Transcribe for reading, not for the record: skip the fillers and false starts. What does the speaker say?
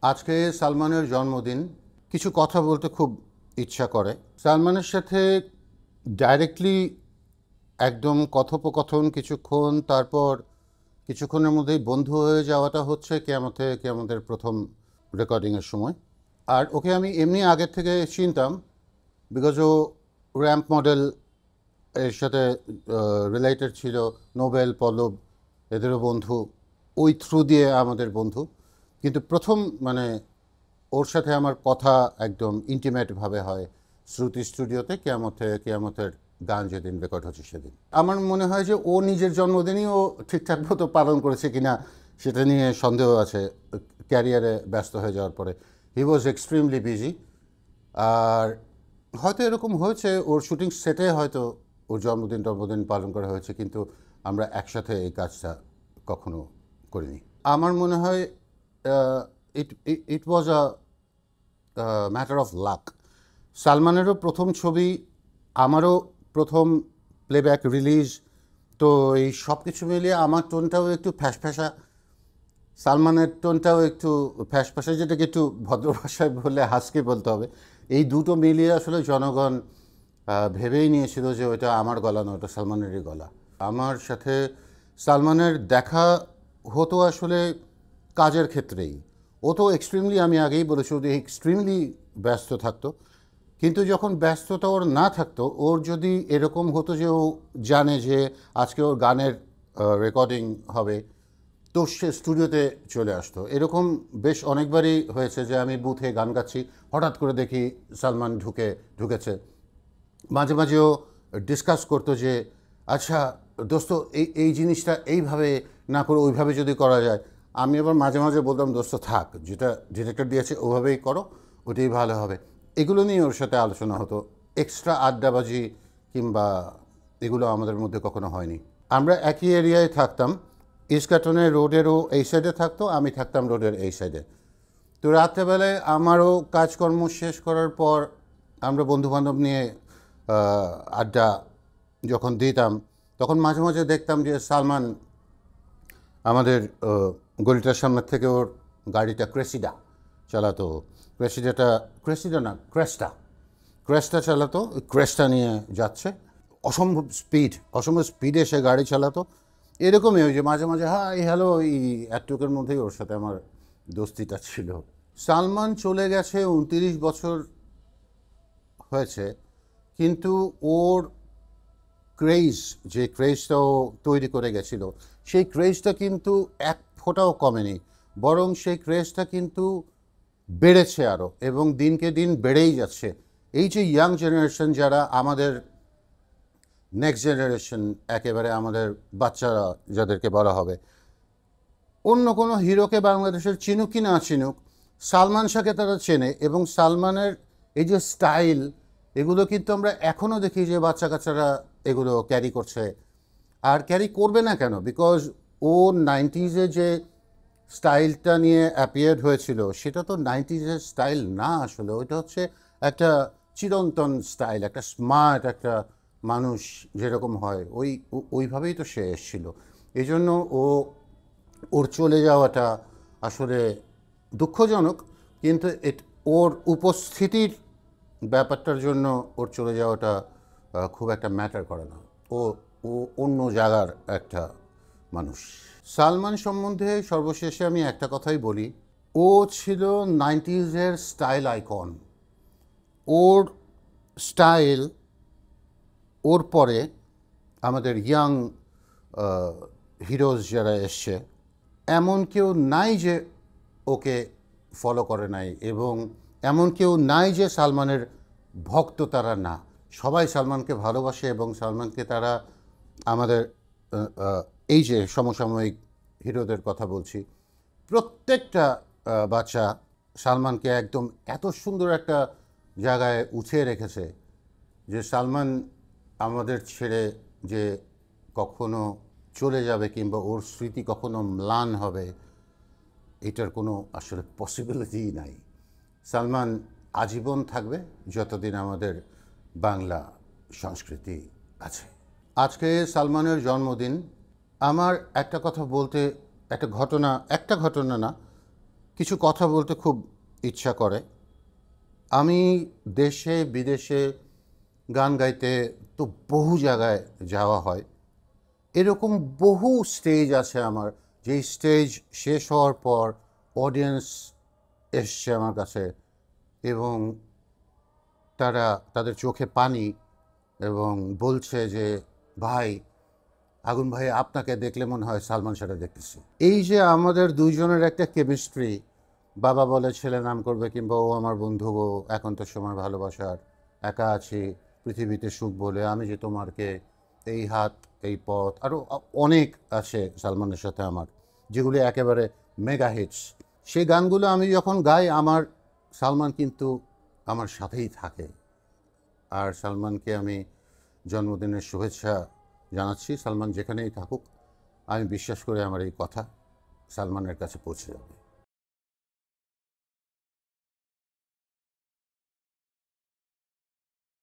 আজকে সালমানের জন্মদিন। কিছু কথা বলতে খুব ইচ্ছা করে। সালমানের সাথে ডাইরেক্টলি একদম কথোপকথন কিছুক্ষণ, তারপর কিছুক্ষণের মধ্যেই বন্ধু হয়ে যাওয়াটা হচ্ছে কেয়ামতের প্রথম রেকর্ডিংয়ের সময়। আর ওকে আমি এমনি আগের থেকে চিনতাম, বিকজ ও র্যাম্প মডেল এর সাথে রিলেটেড ছিল। নোবেল, পল্লব এদেরও বন্ধু, ওই থ্রু দিয়ে আমাদের বন্ধু। কিন্তু প্রথম মানে ওর সাথে আমার কথা একদম ইন্টিমেটভাবে হয় শ্রুতি স্টুডিওতে, কেয়ামতের গান যেদিন রেকর্ড হচ্ছে সেদিন। আমার মনে হয় যে ও নিজের জন্মদিনই ও ঠিকঠাক মতো পালন করেছে কিনা সেটা নিয়ে সন্দেহ আছে, ক্যারিয়ারে ব্যস্ত হয়ে যাওয়ার পরে। হি ওয়াজ এক্সট্রিমলি বিজি। আর হয়তো এরকম হয়েছে ওর শুটিং সেটে, হয়তো ওর জন্মদিন পালন করা হয়েছে, কিন্তু আমরা একসাথে এই কাজটা কখনো করিনি। আমার মনে হয় ইট ইট ওয়াজ আ ম্যাটার অফ লাক। সালমানেরও প্রথম ছবি, আমারও প্রথম প্লেব্যাক রিলিজ। তো এই সব কিছু মিলিয়ে আমার টোনটাও একটু ফ্যাসফ্যাসা, সালমানের টোনটাও একটু ফ্যাসফ্যাসা, যেটাকে একটু ভদ্র ভাষায় বললে হাসকে বলতে হবে। এই দুটো মিলিয়ে আসলে জনগণ ভেবেই নিয়েছিল যে ওটা আমার গলা না, ওটা সালমানেরই গলা। আমার সাথে সালমানের দেখা হতো আসলে কাজের ক্ষেত্রেই। ও তো এক্সট্রিমলি, আমি আগেই বলেছি, ও এক্সট্রিমলি ব্যস্ত থাকতো। কিন্তু যখন ব্যস্ততা ওর না থাকতো, ওর যদি এরকম হতো যে ও জানে যে আজকে ওর গানের রেকর্ডিং হবে, তো সে স্টুডিওতে চলে আসতো। এরকম বেশ অনেকবারই হয়েছে যে আমি বুথে গান গাচ্ছি, হঠাৎ করে দেখি সালমান ঢুকেছে। মাঝে মাঝেও ডিসকাস করতো যে আচ্ছা দোস্ত, এই জিনিসটা এইভাবে না করে ওইভাবে যদি করা যায়। আমি আবার মাঝে মাঝে বলতাম, দোস্ত থাক, যেটা ডিরেক্টর দিয়েছে ওভাবেই করো, ওটাই ভালো হবে। এগুলো নিয়ে ওর সাথে আলোচনা হতো। এক্সট্রা আড্ডাবাজি কিংবা এগুলো আমাদের মধ্যে কখনো হয়নি। আমরা একই এরিয়ায় থাকতাম। ইস্কাটনের রোডেরও এই সাইডে থাকতো, আমি থাকতাম রোডের এই সাইডে। তো রাত্রেবেলায় আমারও কাজকর্ম শেষ করার পর আমরা বন্ধুবান্ধব নিয়ে আড্ডা যখন দিতাম, তখন মাঝে মাঝে দেখতাম যে সালমান আমাদের গলিটার সামনের থেকে ওর গাড়িটা ক্রেসিডা চালাতো। ক্রেসিডা না, ক্রেস্টা চালাতো। ক্রেস্টা নিয়ে যাচ্ছে, অসম্ভব স্পিডে সে গাড়ি চালাতো। এরকমই ওই যে মাঝে মাঝে হাই হ্যালো, এই একটুকের মধ্যেই ওর সাথে আমার দোস্তিটা ছিল। সালমান চলে গেছে, 29 বছর হয়েছে, কিন্তু ওর যে ক্রেজটা ও তৈরি করে গেছিল, সেই ক্রেজটা কিন্তু এক ফোঁটাও কমেনি, বরং সেই ক্রেজটা কিন্তু বেড়েছে আরও, এবং দিনকে দিন বেড়েই যাচ্ছে। এই যে ইয়াং জেনারেশন, যারা আমাদের নেক্সট জেনারেশন, একেবারে আমাদের বাচ্চারা যাদেরকে বলা হবে, অন্য কোনো হিরোকে বাংলাদেশের চিনুক কি না চিনুক, সালমান শাহকে তারা চেনে। এবং সালমানের এই যে স্টাইল, এগুলো কিন্তু আমরা এখনও দেখি যে বাচ্চা কাচ্চারা এগুলো ক্যারি করছে। আর ক্যারি করবে না কেন? বিকজ ও 90s যে স্টাইলটা নিয়ে অ্যাপিয়ার্ড হয়েছিল, সেটা তো 90s স্টাইল না আসলে। ওইটা হচ্ছে একটা চিরন্তন স্টাইল, একটা স্মার্ট একটা মানুষ যেরকম হয় ওইভাবেই তো সে এসেছিল। এই জন্য ওর চলে যাওয়াটা আসলে দুঃখজনক, কিন্তু ওর উপস্থিতির ব্যাপারটার জন্য ওর চলে যাওয়াটা খুব একটা ম্যাটার করে না। ও ও অন্য জায়গার একটা মানুষ। সালমান সম্বন্ধে সর্বশেষে আমি একটা কথাই বলি, ও ছিল 90s স্টাইল আইকন। ওর স্টাইল, ওর পরে আমাদের ইয়াং হিরোজ যারা এসছে, এমন কেউ নাই যে ওকে ফলো করে নাই, এবং এমন কেউ নাই যে সালমানের ভক্ত তারা না। সবাই সালমানকে ভালোবাসে, এবং সালমানকে তারা আমাদের এই যে সমসাময়িক হিরোদের কথা বলছি, প্রত্যেকটা বাচ্চা সালমানকে একদম এত সুন্দর একটা জায়গায় উঠিয়ে রেখেছে যে সালমান আমাদের ছেড়ে যে কখনো চলে যাবে কিংবা ওর স্মৃতি কখনো ম্লান হবে, এটার কোনো আসলে পসিবিলিটিই নাই। সালমান আজীবন থাকবে যতদিন আমাদের বাংলা সংস্কৃতি আছে। আজকে সালমানের জন্মদিন। আমার একটা কথা বলতে, একটা ঘটনা না, কিছু কথা বলতে খুব ইচ্ছা করে। আমি দেশে বিদেশে গান গাইতে তো বহু জায়গায় যাওয়া হয়। এরকম বহু স্টেজ আছে আমার, যেই স্টেজ শেষ হওয়ার পর অডিয়েন্স এসছে আমার কাছে এবং তারা তাদের চোখে পানি এবং বলছে যে, ভাই, আগুন ভাই, আপনাকে দেখলে মনে হয় সালমান শাহকে দেখতেছি। এই যে আমাদের দুইজনের একটা কেমিস্ট্রি, বাবা বলে ছেলে নাম করবে, কিংবা ও আমার বন্ধু, ও একান্ত সময় ভালোবাসার, একা আছি পৃথিবীতে সুখ বলে, আমি যে তোমারকে, এই হাত এই পথ, আরও অনেক আছে সালমানের সাথে আমার, যেগুলি একেবারে মেগা হিটস। সেই গানগুলো আমি যখন গাই, আমার সালমান কিন্তু আমার সাথেই থাকে। আর সালমানকে আমি জন্মদিনের শুভেচ্ছা জানাচ্ছি। সালমান যেখানেই থাকুক, আমি বিশ্বাস করি আমার এই কথা সালমানের কাছে পৌঁছে যাবে।